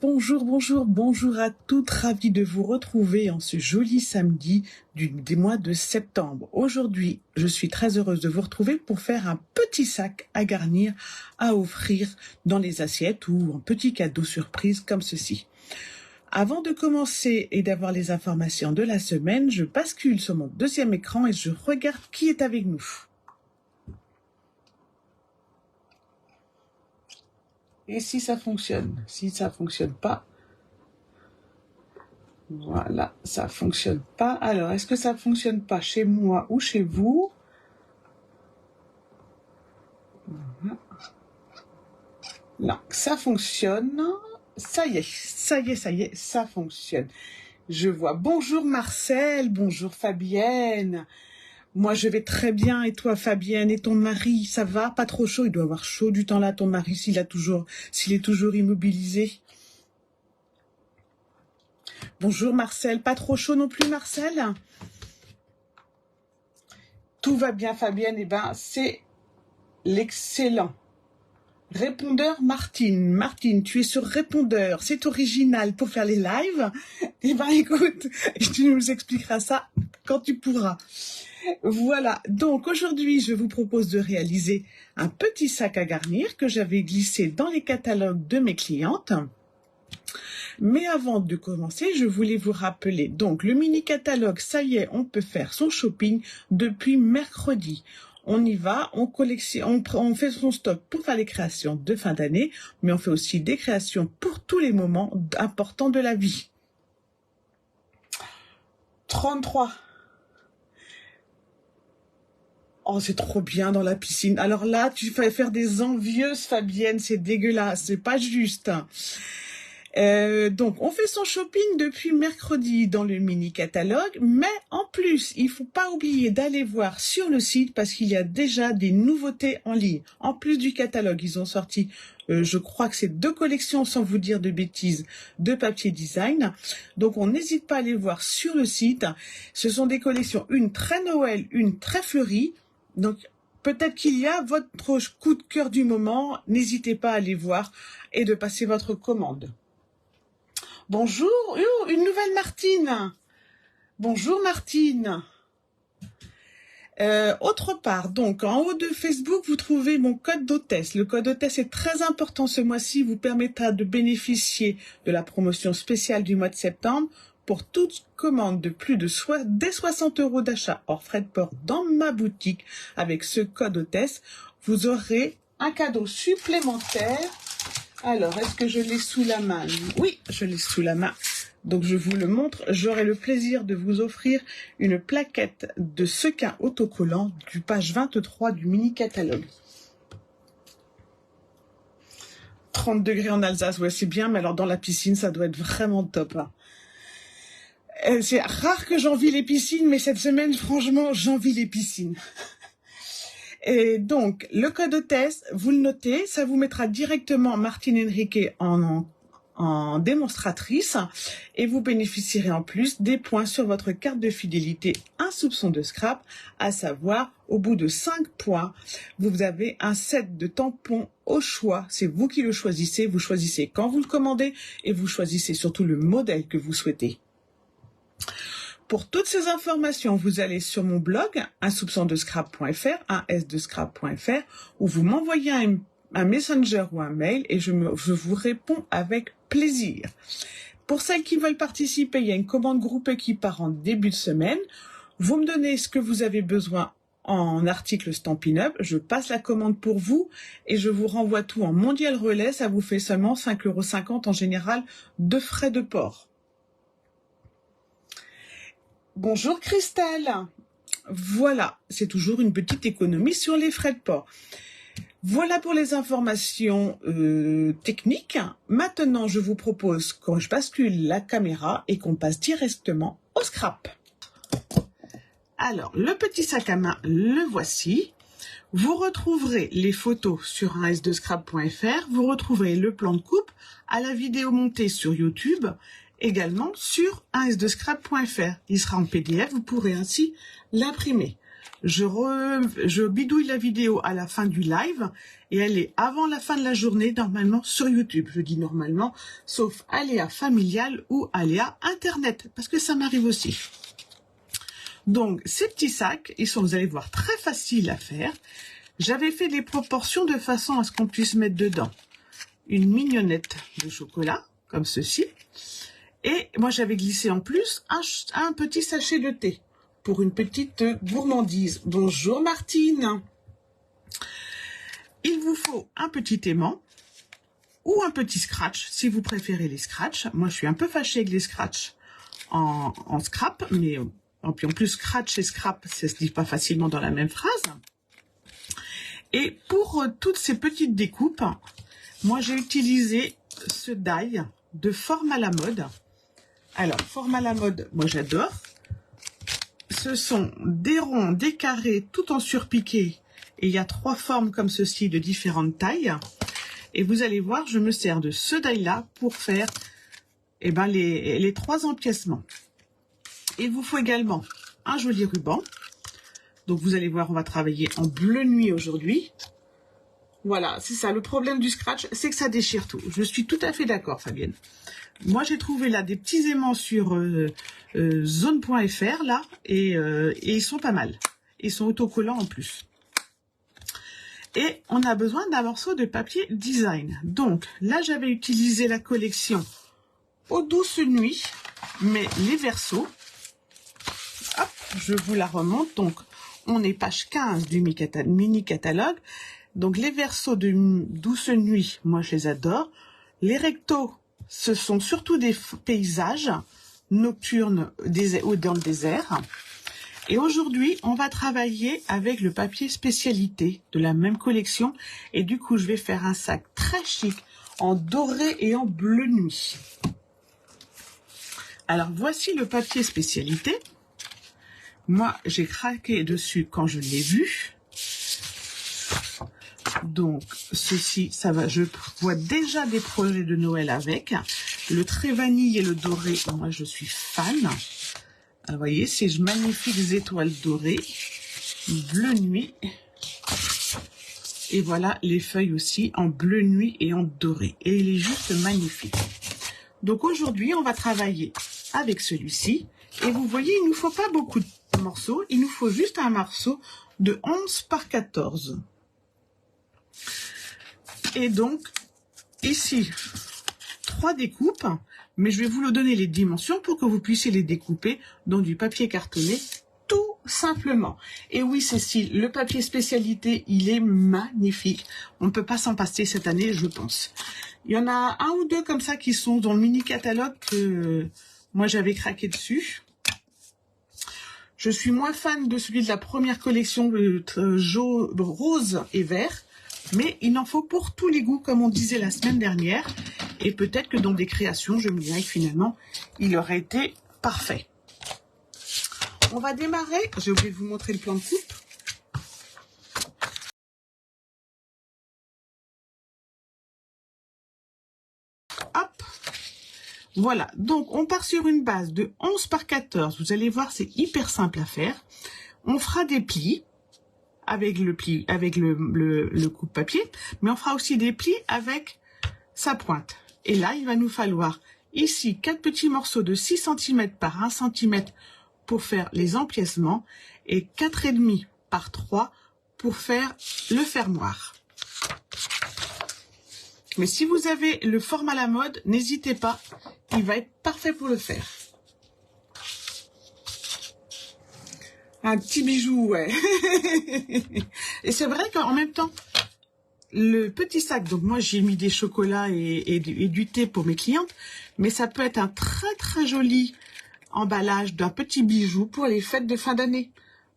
Bonjour, bonjour, bonjour à toutes, ravie de vous retrouver en ce joli samedi des mois de septembre. Aujourd'hui, je suis très heureuse de vous retrouver pour faire un petit sac à garnir à offrir dans les assiettes ou en petit cadeau surprise comme ceci. Avant de commencer et d'avoir les informations de la semaine, je bascule sur mon deuxième écran et je regarde qui est avec nous. Et si ça fonctionne, si ça fonctionne pas, voilà, ça fonctionne pas. Alors, est-ce que ça fonctionne pas chez moi ou chez vous? Non, ça fonctionne. Ça y est, ça y est, ça y est, ça fonctionne. Je vois. Bonjour Marcel, bonjour Fabienne. Moi, je vais très bien. Et toi, Fabienne, et ton mari, ça va? Pas trop chaud? Il doit avoir chaud du temps là, ton mari, s'il est toujours immobilisé. Bonjour Marcel, pas trop chaud non plus, Marcel? Tout va bien, Fabienne. Eh ben, c'est l'excellent. Répondeur Martine. Martine, tu es sur répondeur. C'est original pour faire les lives. Eh ben, écoute, tu nous expliqueras ça quand tu pourras. Voilà, donc aujourd'hui, je vous propose de réaliser un petit sac à garnir que j'avais glissé dans les catalogues de mes clientes. Mais avant de commencer, je voulais vous rappeler, donc le mini-catalogue, ça y est, on peut faire son shopping depuis mercredi. On y va, on collectionne, on fait son stock pour faire les créations de fin d'année, mais on fait aussi des créations pour tous les moments importants de la vie. 33. Oh, c'est trop bien dans la piscine. Alors là, tu vas faire des envieuses, Fabienne, c'est dégueulasse, c'est pas juste. Donc, on fait son shopping depuis mercredi dans le mini-catalogue, mais en plus, il faut pas oublier d'aller voir sur le site parce qu'il y a déjà des nouveautés en ligne. En plus du catalogue, ils ont sorti, je crois que c'est 2 collections, sans vous dire de bêtises, de papier design. Donc, on n'hésite pas à aller voir sur le site. Ce sont des collections, une très Noël, une très fleurie. Donc, peut-être qu'il y a votre coup de cœur du moment. N'hésitez pas à aller voir et de passer votre commande. Bonjour, une nouvelle Martine. Bonjour Martine. Autre part, donc en haut de Facebook, vous trouvez mon code d'hôtesse. Le code d'hôtesse est très important ce mois-ci, vous permettra de bénéficier de la promotion spéciale du mois de septembre pour toute commande de plus de dès 60 € d'achat hors frais de port dans ma boutique. Avec ce code hôtesse, vous aurez un cadeau supplémentaire. Alors, est-ce que je l'ai sous la main? Oui, je l'ai sous la main. Donc, je vous le montre. J'aurai le plaisir de vous offrir une plaquette de sequins autocollants du page 23 du mini-catalogue. 30 degrés en Alsace, ouais, c'est bien, mais alors dans la piscine, ça doit être vraiment top. Hein. C'est rare que j'envie les piscines, mais cette semaine, franchement, j'envie les piscines. Et donc, le code hôtesse, vous le notez, ça vous mettra directement Martine Henrique en démonstratrice et vous bénéficierez en plus des points sur votre carte de fidélité, un soupçon de scrap, à savoir, au bout de 5 points, vous avez un set de tampons au choix. C'est vous qui le choisissez, vous choisissez quand vous le commandez et vous choisissez surtout le modèle que vous souhaitez. Pour toutes ces informations, vous allez sur mon blog, unsoupçondescrap.fr, unsdescrap.fr, où vous m'envoyez un messenger ou un mail et je vous réponds avec plaisir. Pour celles qui veulent participer, il y a une commande groupée qui part en début de semaine. Vous me donnez ce que vous avez besoin en article Stampin' Up, je passe la commande pour vous et je vous renvoie tout en mondial relais. Ça vous fait seulement 5,50 € en général de frais de port. Bonjour Christelle. Voilà, c'est toujours une petite économie sur les frais de port. Voilà pour les informations techniques. Maintenant, je vous propose que je bascule la caméra et qu'on passe directement au scrap. Alors, le petit sac à main, le voici. Vous retrouverez les photos sur unsdescrap.fr. Vous retrouverez le plan de coupe à la vidéo montée sur YouTube. Également sur unsdescrap.fr. Il sera en PDF, vous pourrez ainsi l'imprimer. je bidouille la vidéo à la fin du live et elle est avant la fin de la journée, normalement sur YouTube. Je dis normalement, sauf aléa familial ou aléa Internet, parce que ça m'arrive aussi. Donc, ces petits sacs, ils sont, vous allez voir, très faciles à faire. J'avais fait les proportions de façon à ce qu'on puisse mettre dedans une mignonnette de chocolat, comme ceci. Et moi, j'avais glissé en plus un petit sachet de thé pour une petite gourmandise. Bonjour Martine. Il vous faut un petit aimant ou un petit scratch, si vous préférez les scratchs. Moi, je suis un peu fâchée avec les scratchs en scrap, mais en plus, scratch et scrap, ça se dit pas facilement dans la même phrase. Et pour toutes ces petites découpes, moi, j'ai utilisé ce die de Forme à la mode. Alors, Forme à la mode, moi, j'adore. Ce sont des ronds, des carrés, tout en surpiqué. Et il y a 3 formes comme ceci de différentes tailles. Et vous allez voir, je me sers de ce die-là pour faire les 3 empiècements. Il vous faut également un joli ruban. Donc, vous allez voir, on va travailler en bleu nuit aujourd'hui. Voilà, c'est ça. Le problème du scratch, c'est que ça déchire tout. Je suis tout à fait d'accord, Fabienne. Moi, j'ai trouvé là des petits aimants sur zone.fr là et ils sont pas mal. Ils sont autocollants en plus. Et on a besoin d'un morceau de papier design. Donc là, j'avais utilisé la collection Aux douces nuits, mais les versos. Hop, je vous la remonte. Donc, on est page 15 du mini-catalogue. Donc, les versos de douce nuit, moi, je les adore. Les rectos, ce sont surtout des paysages nocturnes ou dans le désert. Et aujourd'hui, on va travailler avec le papier spécialité de la même collection. Et du coup, je vais faire un sac très chic en doré et en bleu nuit. Alors, voici le papier spécialité. Moi, j'ai craqué dessus quand je l'ai vu. Donc, ceci, ça va. Je vois déjà des projets de Noël avec. Le très vanille et le doré, moi, je suis fan. Alors, vous voyez, ces magnifiques étoiles dorées. Bleu nuit. Et voilà les feuilles aussi en bleu nuit et en doré. Et il est juste magnifique. Donc, aujourd'hui, on va travailler avec celui-ci. Et vous voyez, il ne nous faut pas beaucoup de morceaux. Il nous faut juste un morceau de 11 par 14. Et donc, ici, 3 découpes, mais je vais vous donner les dimensions pour que vous puissiez les découper dans du papier cartonné, tout simplement. Et oui, Cécile, le papier spécialité, il est magnifique. On ne peut pas s'en passer cette année, je pense. Il y en a 1 ou 2 comme ça qui sont dans le mini-catalogue que moi, j'avais craqué dessus. Je suis moins fan de celui de la première collection, rose et vert. Mais il en faut pour tous les goûts, comme on disait la semaine dernière. Et peut-être que dans des créations, je me dirais que finalement, il aurait été parfait. On va démarrer. J'ai oublié de vous montrer le plan de coupe. Hop. Voilà. Donc, on part sur une base de 11 par 14. Vous allez voir, c'est hyper simple à faire. On fera des plis avec le pli, avec le coupe-papier, mais on fera aussi des plis avec sa pointe. Et là, il va nous falloir ici 4 petits morceaux de 6 cm par 1 cm pour faire les empiècements et 4,5 par 3 pour faire le fermoir. Mais si vous avez le format à la mode, n'hésitez pas, il va être parfait pour le faire. Un petit bijou, ouais. Et c'est vrai qu'en même temps, le petit sac, donc moi j'ai mis des chocolats et du thé pour mes clientes, mais ça peut être un très très joli emballage d'un petit bijou pour les fêtes de fin d'année.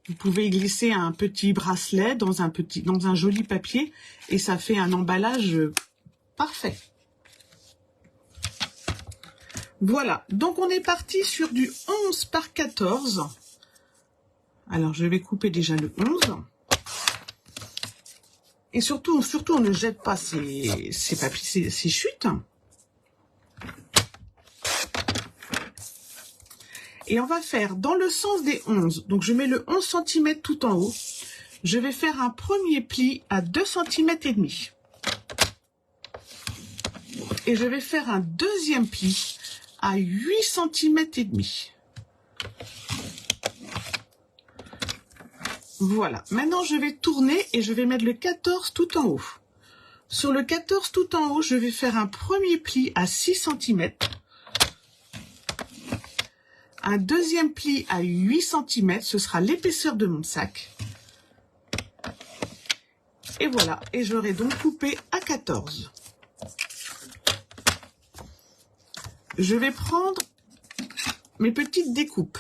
Vous pouvez glisser un petit bracelet dans un joli papier et ça fait un emballage parfait. Voilà, donc on est parti sur du 11 par 14. Alors, je vais couper déjà le 11. Et surtout, on ne jette pas ces papiers, ces chutes. Et on va faire dans le sens des 11. Donc je mets le 11 cm tout en haut. Je vais faire un premier pli à 2 cm et demi. Et je vais faire un deuxième pli à 8 cm et demi. Voilà. Maintenant, je vais tourner et je vais mettre le 14 tout en haut. Sur le 14 tout en haut, je vais faire un premier pli à 6 cm. Un deuxième pli à 8 cm. Ce sera l'épaisseur de mon sac. Et voilà. Et j'aurai donc coupé à 14. Je vais prendre mes petites découpes.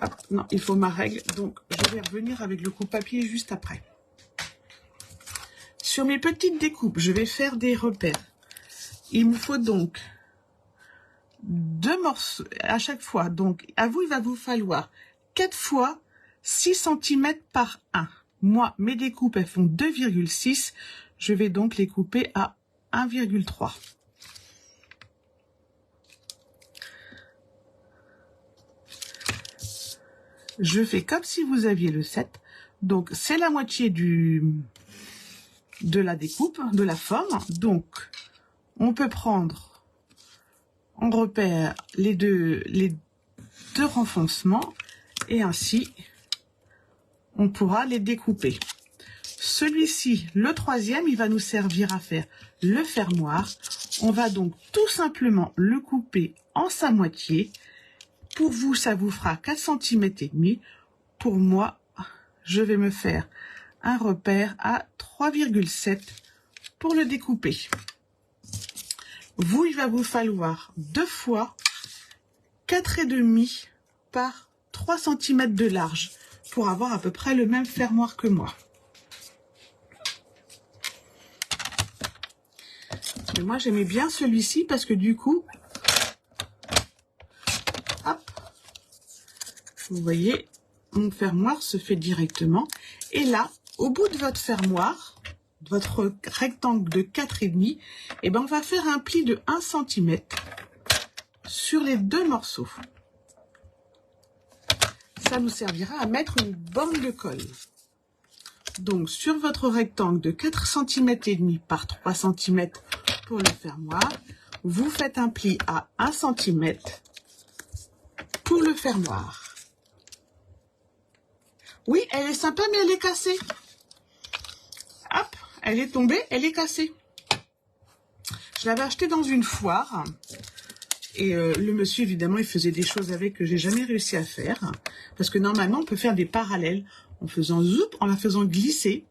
Hop, non, il faut ma règle, donc je vais revenir avec le coupe-papier juste après. Sur mes petites découpes, je vais faire des repères. Il me faut donc 2 morceaux à chaque fois. Donc, à vous, il va vous falloir 4 fois 6 cm par 1. Moi, mes découpes, elles font 2,6. Je vais donc les couper à 1,3. Je fais comme si vous aviez le 7. Donc, c'est la moitié de la découpe, de la forme. Donc, on peut prendre en repère les deux renfoncements et ainsi, on pourra les découper. Celui-ci, le troisième, il va nous servir à faire le fermoir. On va donc tout simplement le couper en sa moitié. Pour vous, ça vous fera 4 cm et demi. Pour moi, je vais me faire un repère à 3,7 pour le découper. Vous, il va vous falloir 2 fois 4,5 par 3 cm de large pour avoir à peu près le même fermoir que moi. Et moi, j'aimais bien celui-ci parce que du coup, hop, vous voyez, mon fermoir se fait directement. Et là, au bout de votre fermoir, votre rectangle de 4,5, et ben on va faire un pli de 1 cm sur les 2 morceaux. Ça nous servira à mettre une bande de colle. Donc, sur votre rectangle de 4 cm et demi par 3 cm pour le fermoir, vous faites un pli à 1 cm pour le fermoir. Oui, elle est sympa, mais elle est cassée. Hop, elle est tombée, elle est cassée. Je l'avais achetée dans une foire. Et le monsieur, évidemment, il faisait des choses avec que j'ai jamais réussi à faire. Parce que normalement, on peut faire des parallèles en faisant zoup, en la faisant glisser.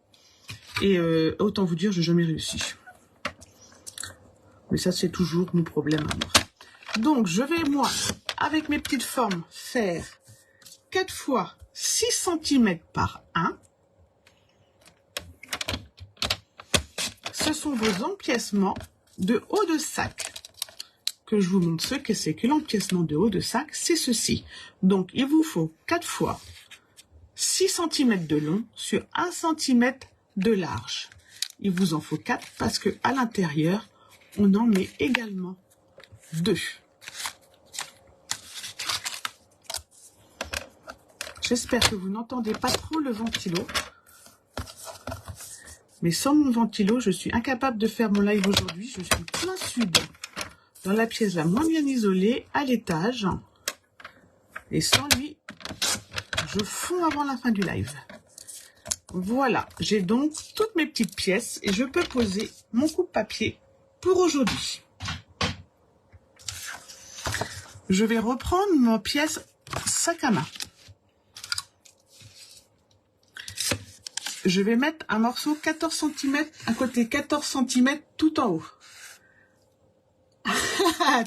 Et autant vous dire, j'ai jamais réussi. Mais ça, c'est toujours mon problème à moi. Donc, je vais, moi, avec mes petites formes, faire 4 fois 6 cm par 1. Ce sont vos empiècements de haut de sac. Que je vous montre ce que c'est que l'empiècement de haut de sac, c'est ceci. Donc, il vous faut 4 fois 6 cm de long sur 1 cm de large. Il vous en faut 4 parce que à l'intérieur, on en met également 2. J'espère que vous n'entendez pas trop le ventilo. Mais sans mon ventilo, je suis incapable de faire mon live aujourd'hui. Je suis plein sud, dans la pièce la moins bien isolée, à l'étage. Et sans lui, je fonds avant la fin du live. Voilà, j'ai donc toutes mes petites pièces et je peux poser mon coupe-papier pour aujourd'hui. Je vais reprendre ma pièce sac à main. Je vais mettre un morceau 14 cm, un côté 14 cm tout en haut.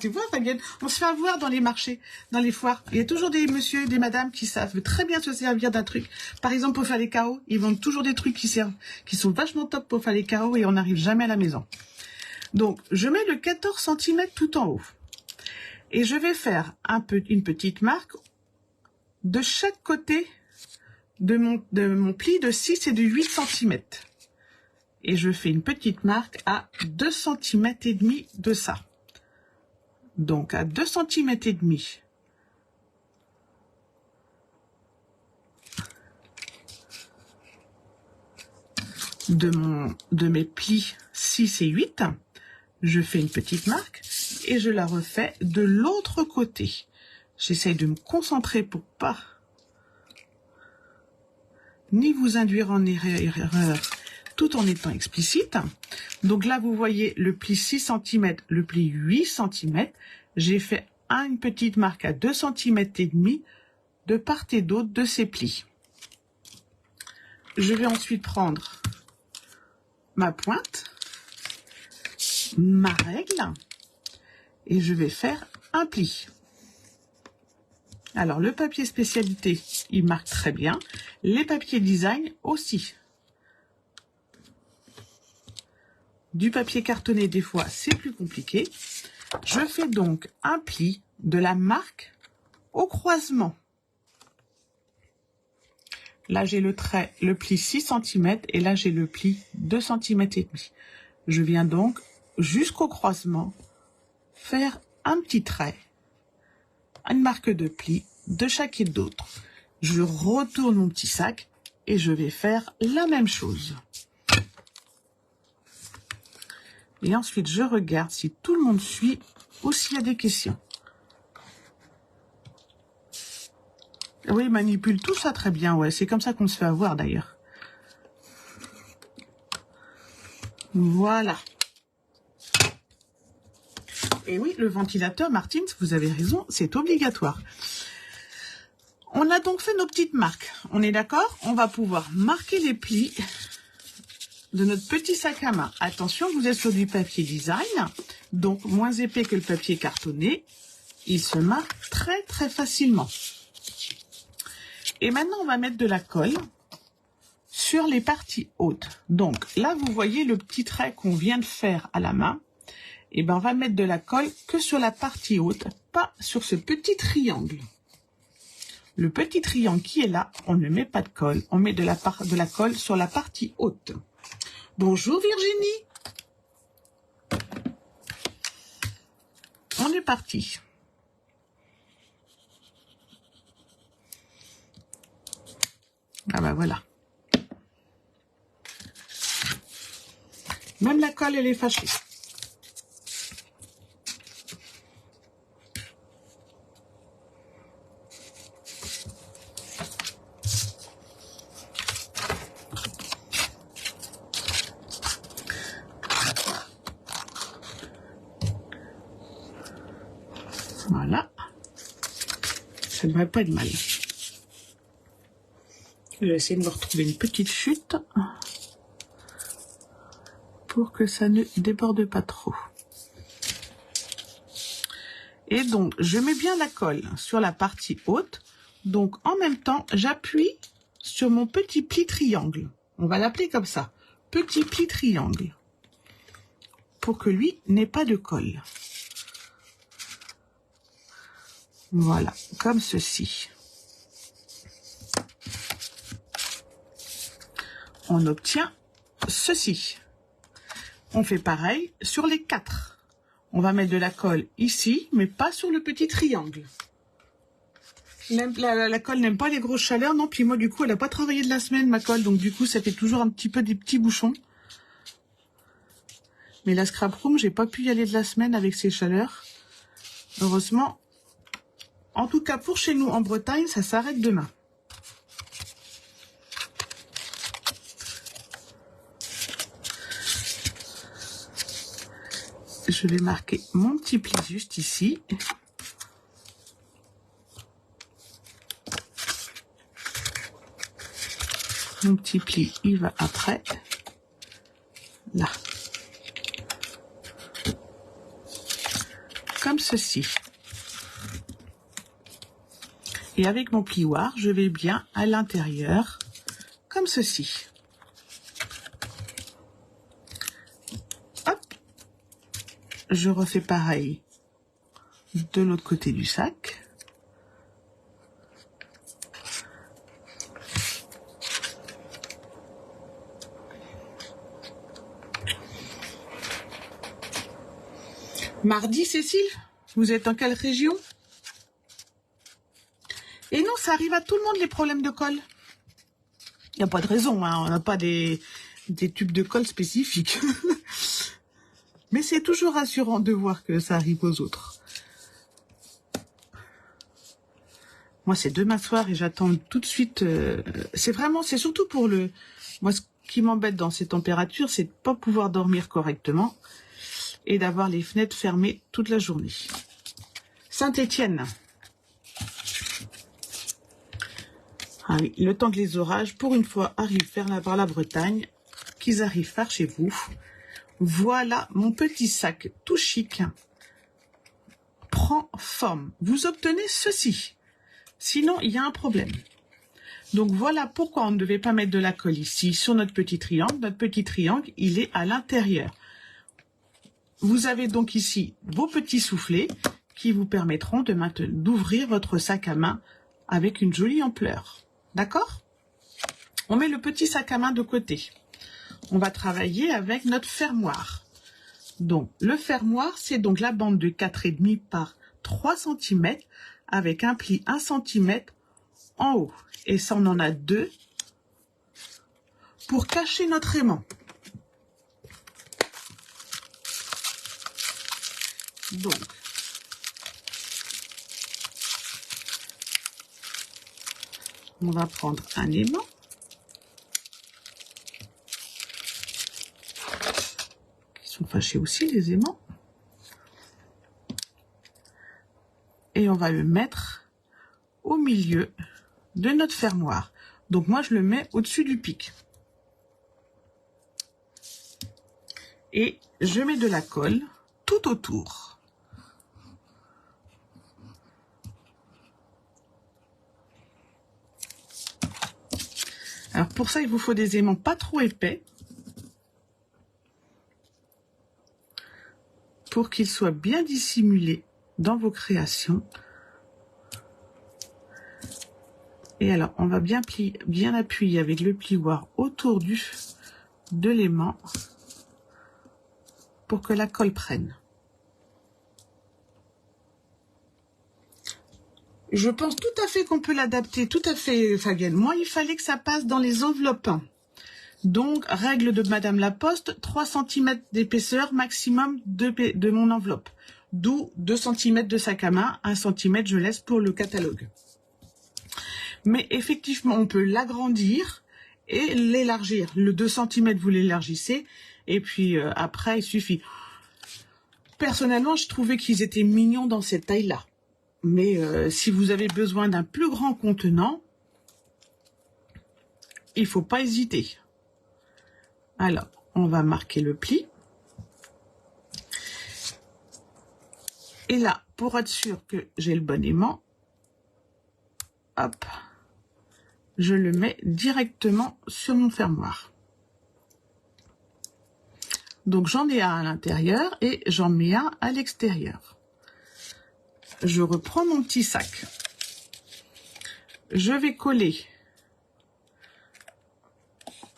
Tu vois, Fabienne, on se fait avoir dans les marchés, dans les foires. Il y a toujours des messieurs, des madames qui savent très bien se servir d'un truc. Par exemple, pour faire les carreaux, ils vendent toujours des trucs qui sont vachement top pour faire les carreaux et on n'arrive jamais à la maison. Donc, je mets le 14 cm tout en haut. Et je vais faire une petite marque de chaque côté de mon pli de 6 et de 8 cm. Et je fais une petite marque à 2 cm et demi de ça. Donc à 2,5 cm de mes plis 6 et 8, je fais une petite marque et je la refais de l'autre côté. J'essaye de me concentrer pour pas ni vous induire en erreur tout en étant explicite. Donc là, vous voyez le pli 6 cm, le pli 8 cm. J'ai fait une petite marque à 2,5 cm de part et d'autre de ces plis. Je vais ensuite prendre ma pointe, ma règle, et je vais faire un pli. Alors, le papier spécialité, il marque très bien. Les papiers design aussi. Du papier cartonné, des fois, c'est plus compliqué. Je fais donc un pli de la marque au croisement. Là, j'ai le trait, le pli 6 cm et là, j'ai le pli 2,5 cm. Je viens donc jusqu'au croisement faire un petit trait, une marque de pli de chaque et d'autre. Je retourne mon petit sac et je vais faire la même chose. Et ensuite, je regarde si tout le monde suit ou s'il y a des questions. Oui, il manipule tout ça très bien, ouais. C'est comme ça qu'on se fait avoir d'ailleurs. Voilà. Et oui, le ventilateur, Martine, vous avez raison, c'est obligatoire. On a donc fait nos petites marques. On est d'accord? On va pouvoir marquer les plis de notre petit sac à main. Attention, vous êtes sur du papier design, donc moins épais que le papier cartonné. Il se marque très très facilement. Et maintenant, on va mettre de la colle sur les parties hautes. Donc là, vous voyez le petit trait qu'on vient de faire à la main. Et ben, on va mettre de la colle que sur la partie haute, pas sur ce petit triangle. Le petit triangle qui est là, on ne met pas de colle. On met de la colle sur la partie haute. Bonjour Virginie. On est parti. Ah ben voilà. Même la colle, elle est fâchée. Voilà. Ça ne devrait pas être mal. Je vais essayer de me retrouver une petite chute pour que ça ne déborde pas trop. Et donc, je mets bien la colle sur la partie haute. Donc, en même temps, j'appuie sur mon petit pli triangle. On va l'appeler comme ça. Petit pli triangle. Pour que lui n'ait pas de colle. Voilà, comme ceci. On obtient ceci. On fait pareil sur les 4. On va mettre de la colle ici, mais pas sur le petit triangle. La colle n'aime pas les grosses chaleurs, non. Puis moi, du coup, elle n'a pas travaillé de la semaine, ma colle. Donc, du coup, ça fait toujours un petit peu des petits bouchons. Mais la scrap room, j'ai pas pu y aller de la semaine avec ces chaleurs. Heureusement. En tout cas, pour chez nous, en Bretagne, ça s'arrête demain. Je vais marquer mon petit pli juste ici. Mon petit pli, il va après. Là. Comme ceci. Et avec mon plioir, je vais bien à l'intérieur, comme ceci. Hop. Je refais pareil de l'autre côté du sac. Mardi, Cécile? Vous êtes dans quelle région? Et non, ça arrive à tout le monde, les problèmes de colle. Il n'y a pas de raison, hein, on n'a pas des tubes de colle spécifiques. Mais c'est toujours rassurant de voir que ça arrive aux autres. Moi, c'est demain soir et j'attends tout de suite. C'est surtout pour le... Moi, ce qui m'embête dans ces températures, c'est de ne pas pouvoir dormir correctement et d'avoir les fenêtres fermées toute la journée. Saint-Étienne. Ah oui, le temps que les orages, pour une fois, arrivent par la Bretagne, qu'ils arrivent par chez vous. Voilà mon petit sac tout chic. Prend forme. Vous obtenez ceci. Sinon, il y a un problème. Donc, voilà pourquoi on ne devait pas mettre de la colle ici sur notre petit triangle. Notre petit triangle, il est à l'intérieur. Vous avez donc ici vos petits soufflets qui vous permettront d'ouvrir votre sac à main avec une jolie ampleur. D'accord? On met le petit sac à main de côté. On va travailler avec notre fermoir. Donc, le fermoir, c'est donc la bande de 4,5 par 3 cm avec un pli 1 cm en haut. Et ça, on en a 2 pour cacher notre aimant. Donc, on va prendre un aimant. Ils sont fâchés aussi, les aimants. Et on va le mettre au milieu de notre fermoir. Donc moi, je le mets au-dessus du pic. Et je mets de la colle tout autour. Alors pour ça, il vous faut des aimants pas trop épais pour qu'ils soient bien dissimulés dans vos créations. Et alors, on va bien appuyer avec le plioir autour de l'aimant pour que la colle prenne. Je pense tout à fait qu'on peut l'adapter, tout à fait, Fabienne. Moi, il fallait que ça passe dans les enveloppes. Donc, règle de Madame Laposte, 3 cm d'épaisseur maximum de mon enveloppe. D'où 2 cm de sac à main, 1 cm je laisse pour le catalogue. Mais effectivement, on peut l'agrandir et l'élargir. Le 2 cm, vous l'élargissez. Et puis après, il suffit. Personnellement, je trouvais qu'ils étaient mignons dans cette taille-là. Mais si vous avez besoin d'un plus grand contenant, il ne faut pas hésiter. Alors, on va marquer le pli. Et là, pour être sûr que j'ai le bon aimant, hop, je le mets directement sur mon fermoir. Donc, j'en ai un à l'intérieur et j'en mets un à l'extérieur. Je reprends mon petit sac. Je vais coller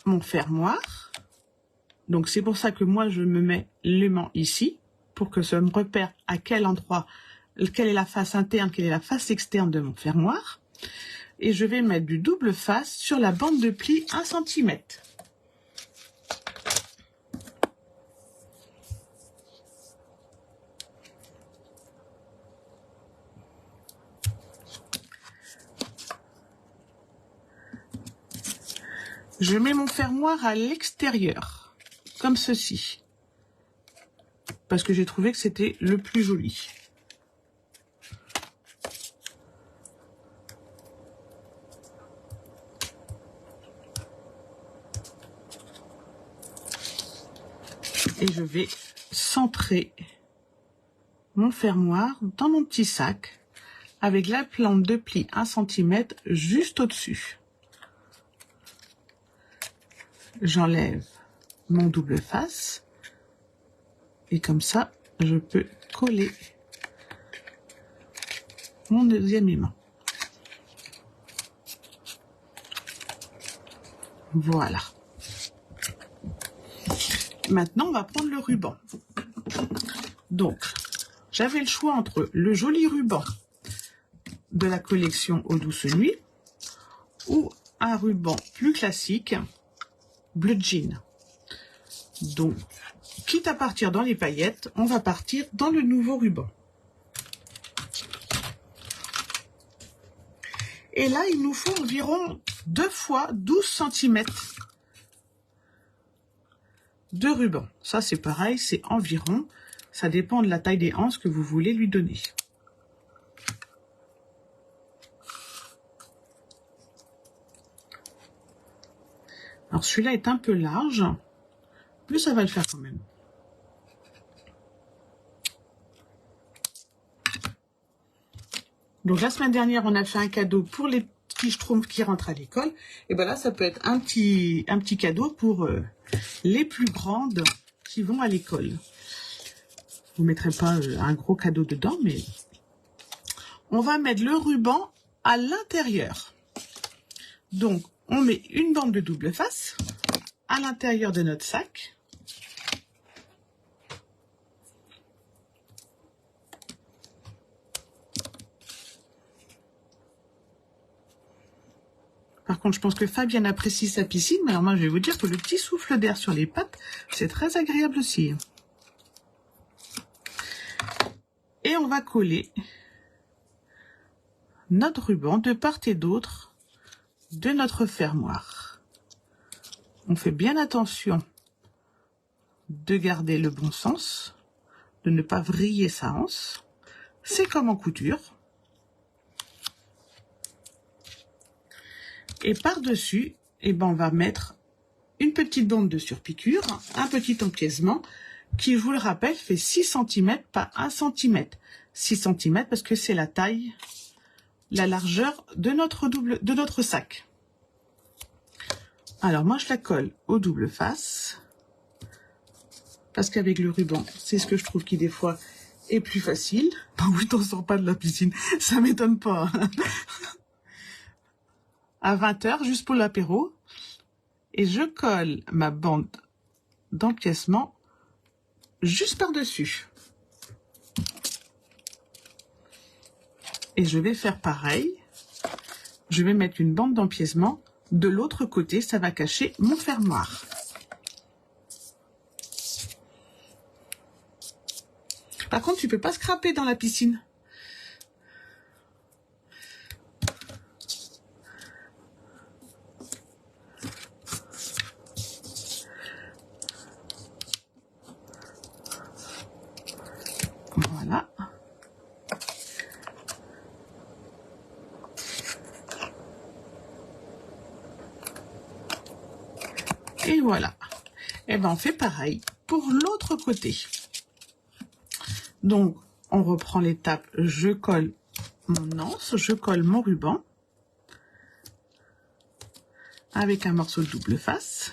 mon fermoir. Donc, c'est pour ça que moi, je me mets l'aimant ici, pour que ça me repère à quel endroit, quelle est la face interne, quelle est la face externe de mon fermoir. Et je vais mettre du double face sur la bande de pli 1 cm. Je mets mon fermoir à l'extérieur, comme ceci, parce que j'ai trouvé que c'était le plus joli. Et je vais centrer mon fermoir dans mon petit sac avec la plante de pli 1 cm juste au-dessus. J'enlève mon double face et comme ça, je peux coller mon deuxième aimant. Voilà. Maintenant, on va prendre le ruban. Donc, j'avais le choix entre le joli ruban de la collection Aux Douces Nuits ou un ruban plus classique, bleu jean. Donc, quitte à partir dans les paillettes, on va partir dans le nouveau ruban. Et là, il nous faut environ 2 fois 12 cm de ruban. Ça, c'est pareil, c'est environ. Ça dépend de la taille des anses que vous voulez lui donner. Alors, celui-là est un peu large, mais ça va le faire quand même. Donc, la semaine dernière, on a fait un cadeau pour les petits schtroumpfs qui rentrent à l'école. Et ben là, ça peut être un petit cadeau pour les plus grandes qui vont à l'école. Vous ne mettrez pas un gros cadeau dedans, mais on va mettre le ruban à l'intérieur. Donc, on met une bande de double face à l'intérieur de notre sac. Par contre, je pense que Fabienne apprécie sa piscine, mais alors moi, je vais vous dire que le petit souffle d'air sur les pattes, c'est très agréable aussi. Et on va coller notre ruban de part et d'autre de notre fermoir. On fait bien attention de garder le bon sens, de ne pas vriller sa anse. C'est comme en couture. Et par-dessus, eh ben, on va mettre une petite bande de surpiqûre, un petit empiècement qui, je vous le rappelle, fait 6 cm par 1 cm. 6 cm parce que c'est la taille, la largeur de notre sac. Alors moi, je la colle au double face parce qu'avec le ruban, c'est ce que je trouve qui des fois est plus facile. Ben oui, t'en sors pas de la piscine, ça m'étonne pas. À 20 h, juste pour l'apéro. Et je colle ma bande d'empiècement juste par-dessus. Et je vais faire pareil. Je vais mettre une bande d'empiècement de l'autre côté. Ça va cacher mon fermoir. Par contre, tu peux pas scraper dans la piscine. Voilà. Et voilà. Et ben on fait pareil pour l'autre côté. Donc, on reprend l'étape, je colle mon anse, je colle mon ruban avec un morceau de double face.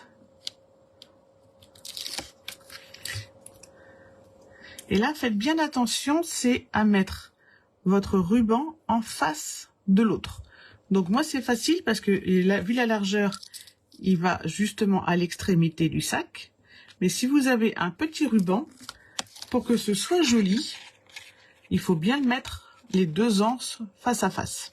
Et là, faites bien attention, c'est à mettre votre ruban en face de l'autre. Donc moi, c'est facile parce que vu la largeur, il va justement à l'extrémité du sac. Mais si vous avez un petit ruban, pour que ce soit joli, il faut bien le mettre les deux anses face à face.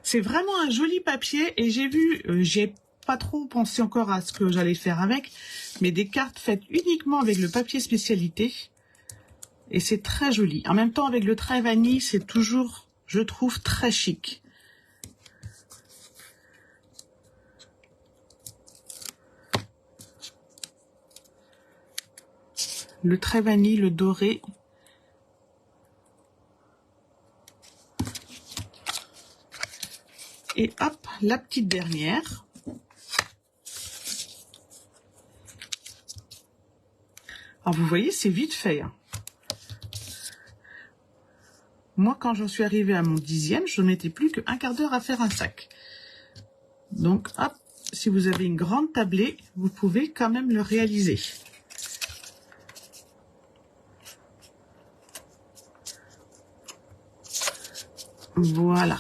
C'est vraiment un joli papier et j'ai vu, j'ai pas trop pensé encore à ce que j'allais faire avec, mais des cartes faites uniquement avec le papier spécialité et c'est très joli. En même temps, avec le trait vanille, c'est toujours, je trouve, très chic. Le trait vanille, le doré. Et hop, la petite dernière. Alors vous voyez, c'est vite fait. Hein. Moi, quand j'en suis arrivée à mon 10e, je n'étais plus qu'un quart d'heure à faire un sac. Donc, hop, si vous avez une grande tablée, vous pouvez quand même le réaliser. Voilà.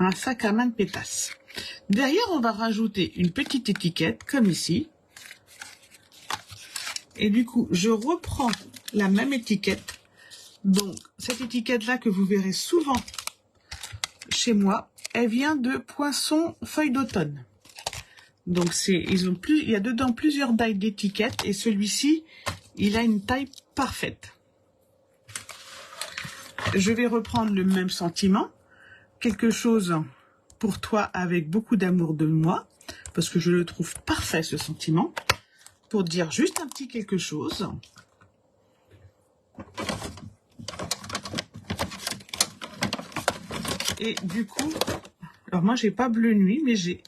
un sac à main de pétasse. Derrière, on va rajouter une petite étiquette, comme ici. Et du coup, je reprends la même étiquette. Donc, cette étiquette-là que vous verrez souvent chez moi, elle vient de Poisson Feuille d'automne. Donc, il y a dedans plusieurs tailles d'étiquettes et celui-ci, il a une taille parfaite. Je vais reprendre le même sentiment. Quelque chose pour toi avec beaucoup d'amour de moi, parce que je le trouve parfait ce sentiment, pour dire juste un petit quelque chose. Et du coup, alors moi j'ai pas bleu nuit, mais j'ai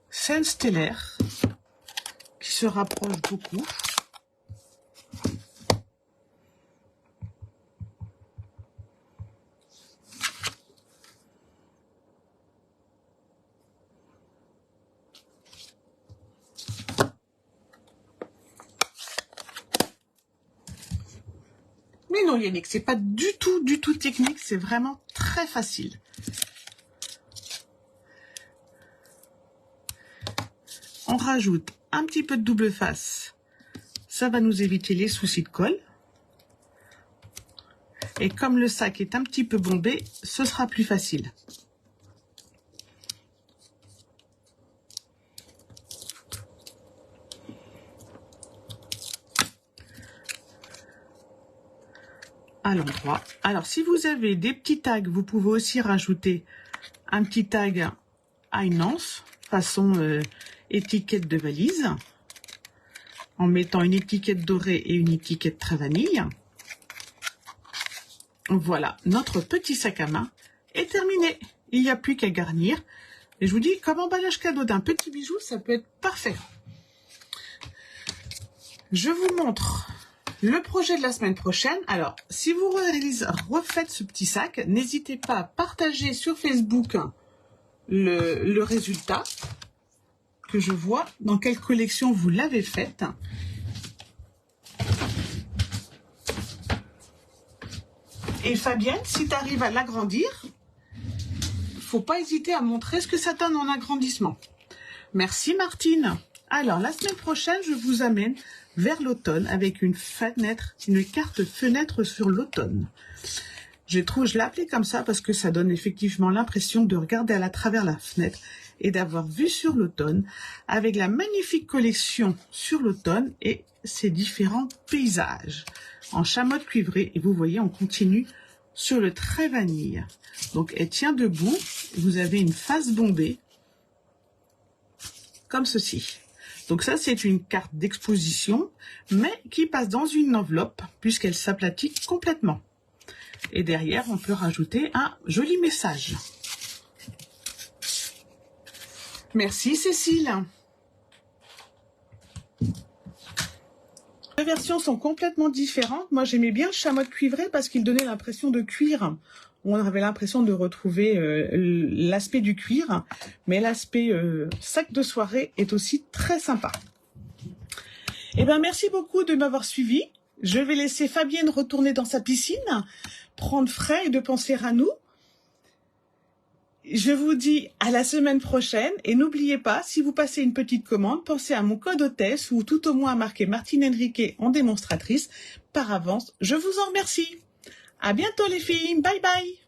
ciel stellaire qui se rapproche beaucoup. Mais non Yannick, c'est pas du tout technique, c'est vraiment très facile. On rajoute un petit peu de double face, ça va nous éviter les soucis de colle. Et comme le sac est un petit peu bombé, ce sera plus facile. À l'endroit. Alors, si vous avez des petits tags, vous pouvez aussi rajouter un petit tag à une anse, façon étiquette de valise, en mettant une étiquette dorée et une étiquette très vanille. Voilà, notre petit sac à main est terminé. Il n'y a plus qu'à garnir. Et je vous dis, comme emballage cadeau d'un petit bijou, ça peut être parfait. Je vous montre le projet de la semaine prochaine. Alors, si vous refaites ce petit sac, n'hésitez pas à partager sur Facebook le résultat, que je vois dans quelle collection vous l'avez faite. Et Fabienne, si tu arrives à l'agrandir, il ne faut pas hésiter à montrer ce que ça donne en agrandissement. Merci Martine. Alors, la semaine prochaine, je vous amène vers l'automne avec une carte fenêtre sur l'automne. Je l'ai appelée comme ça parce que ça donne effectivement l'impression de regarder à travers la fenêtre et d'avoir vue sur l'automne avec la magnifique collection sur l'automne et ses différents paysages en chamotte cuivrée. Et vous voyez, on continue sur le trait vanille. Donc, elle tient debout. Vous avez une face bombée comme ceci. Donc ça, c'est une carte d'exposition, mais qui passe dans une enveloppe puisqu'elle s'aplatit complètement. Et derrière, on peut rajouter un joli message. Merci Cécile. Les versions sont complètement différentes. Moi, j'aimais bien le chamotte cuivré parce qu'il donnait l'impression de cuir. On avait l'impression de retrouver l'aspect du cuir, mais l'aspect sac de soirée est aussi très sympa. Eh bien, merci beaucoup de m'avoir suivi. Je vais laisser Fabienne retourner dans sa piscine, prendre frais et de penser à nous. Je vous dis à la semaine prochaine et n'oubliez pas, si vous passez une petite commande, pensez à mon code hôtesse ou tout au moins à marquer Martine Henriquet en démonstratrice. Par avance, je vous en remercie. À bientôt les filles, bye bye.